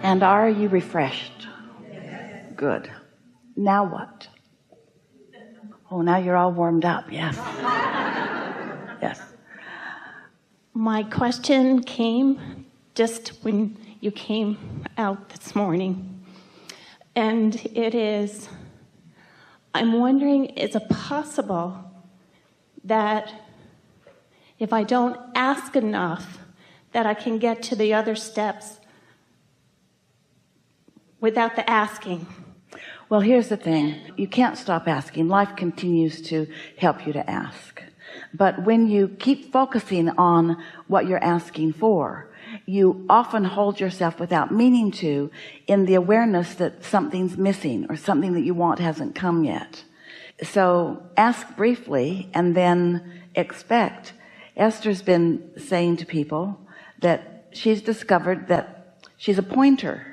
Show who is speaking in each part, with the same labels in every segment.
Speaker 1: And are you refreshed? Good. Now what? Oh, now you're all warmed up. Yes. Yes.
Speaker 2: My question came just when you came out this morning. And it is, I'm wondering, is it possible that if I don't ask enough, that I can get to the other steps without the asking?
Speaker 1: Well, here's the thing. You can't stop asking. Life continues to help you to ask. But when you keep focusing on what you're asking for, you often hold yourself without meaning to in the awareness that something's missing or something that you want hasn't come yet. So ask briefly and then expect. Esther's been saying to people that she's discovered that she's a pointer.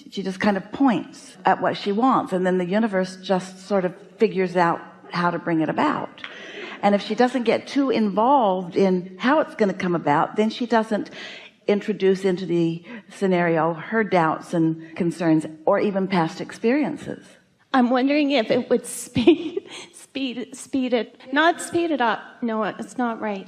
Speaker 1: She just kind of points at what she wants, and then the universe just sort of figures out how to bring it about. And if she doesn't get too involved in how it's going to come about, then she doesn't introduce into the scenario her doubts and concerns or even past experiences.
Speaker 2: I'm wondering if it would speed it, not speed it up. No, it's not right.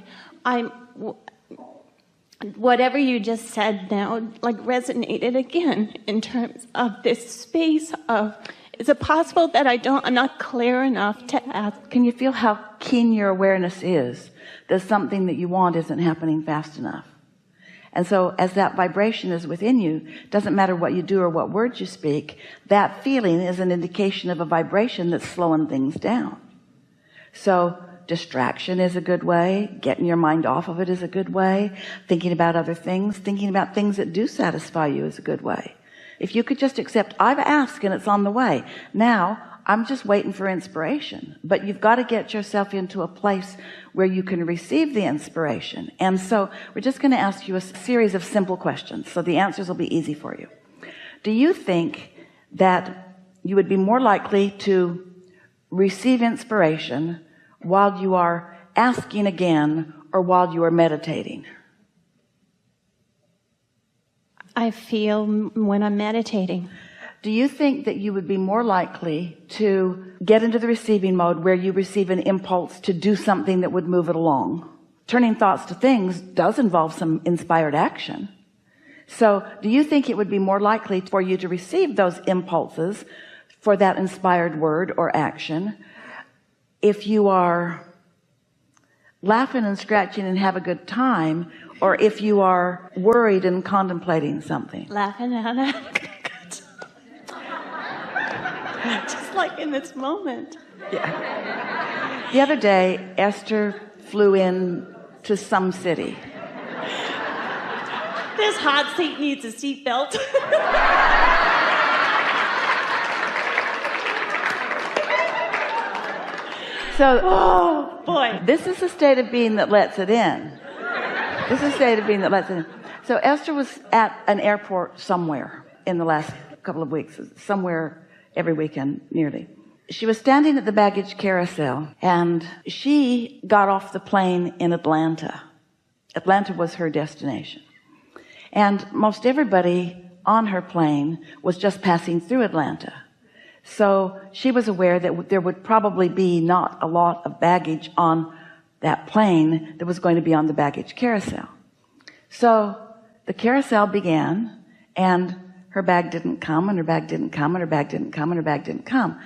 Speaker 2: Whatever you just said now, like, resonated again in terms of this space of, is it possible that I'm not clear enough to ask?
Speaker 1: Can you feel how keen your awareness is that something that you want isn't happening fast enough? And so as that vibration is within you, doesn't matter what you do or what words you speak, that feeling is an indication of a vibration that's slowing things down. So distraction is a good way. Getting your mind off of it is a good way. Thinking about other things, thinking about things that do satisfy you is a good way. If you could just accept, I've asked and it's on the way. Now I'm just waiting for inspiration. But you've got to get yourself into a place where you can receive the inspiration. And so we're just going to ask you a series of simple questions, so the answers will be easy for you. Do you think that you would be more likely to receive inspiration while you are asking again or while you are meditating?
Speaker 2: I feel when I'm meditating.
Speaker 1: Do you think that you would be more likely to get into the receiving mode where you receive an impulse to do something that would move it along? Turning thoughts to things does involve some inspired action. So do you think it would be more likely for you to receive those impulses for that inspired word or action if you are laughing and scratching and have a good time, or if you are worried and contemplating something?
Speaker 2: Laughing and just like in this moment.
Speaker 1: Yeah. The other day, Esther flew in to some city.
Speaker 2: This hot seat needs a seatbelt.
Speaker 1: So,
Speaker 2: oh boy,
Speaker 1: this is a state of being that lets it in. This is a state of being that lets it in. So Esther was at an airport somewhere in the last couple of weeks, somewhere every weekend nearly. She was standing at the baggage carousel, and she got off the plane in Atlanta. Atlanta was her destination. And most everybody on her plane was just passing through Atlanta. So she was aware that there would probably be not a lot of baggage on that plane that was going to be on the baggage carousel. So the carousel began, and her bag didn't come, and her bag didn't come, and her bag didn't come, and her bag didn't come.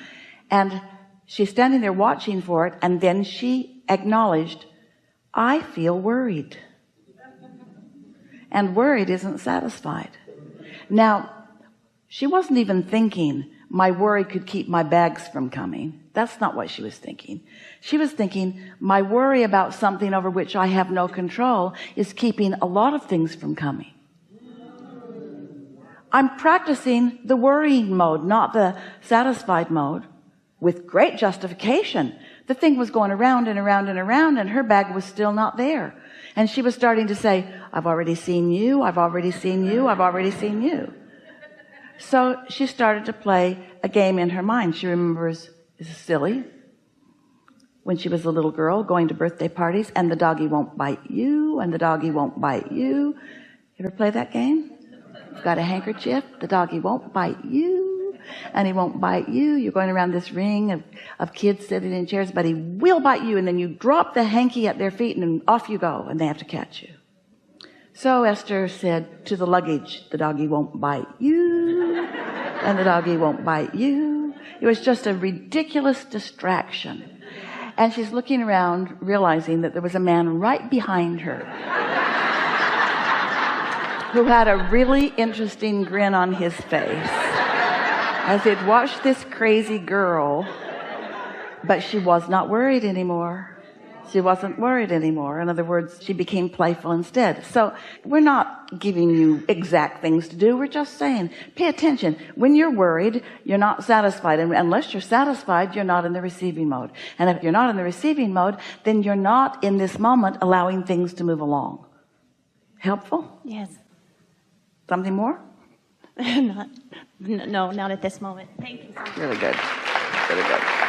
Speaker 1: And she's standing there watching for it, and then she acknowledged, I feel worried. And worried isn't satisfied. Now, she wasn't even thinking, my worry could keep my bags from coming. That's not what she was thinking. She was thinking, my worry about something over which I have no control is keeping a lot of things from coming. I'm practicing the worrying mode, not the satisfied mode, with great justification. The thing was going around and around and around, and her bag was still not there. And she was starting to say, I've already seen you, I've already seen you, I've already seen you. So she started to play a game in her mind. She remembers, this is silly, when she was a little girl going to birthday parties, and the doggy won't bite you, and the doggy won't bite you. You ever play that game? You've got a handkerchief. The doggy won't bite you, and he won't bite you. You're going around this ring of kids sitting in chairs, but he will bite you. And then you drop the hanky at their feet, and then off you go, and they have to catch you. So Esther said to the luggage, the doggy won't bite you, and the doggy won't bite you. It was just a ridiculous distraction. And she's looking around, realizing that there was a man right behind her who had a really interesting grin on his face as he'd watched this crazy girl, but she was not worried anymore. She wasn't worried anymore. In other words, she became playful instead. So we're not giving you exact things to do. We're just saying, pay attention. When you're worried, you're not satisfied. And unless you're satisfied, you're not in the receiving mode. And if you're not in the receiving mode, then you're not in this moment allowing things to move along. Helpful?
Speaker 2: Yes.
Speaker 1: Something more?
Speaker 2: No, not at this moment. Thank you so much.
Speaker 1: Really good. Really good.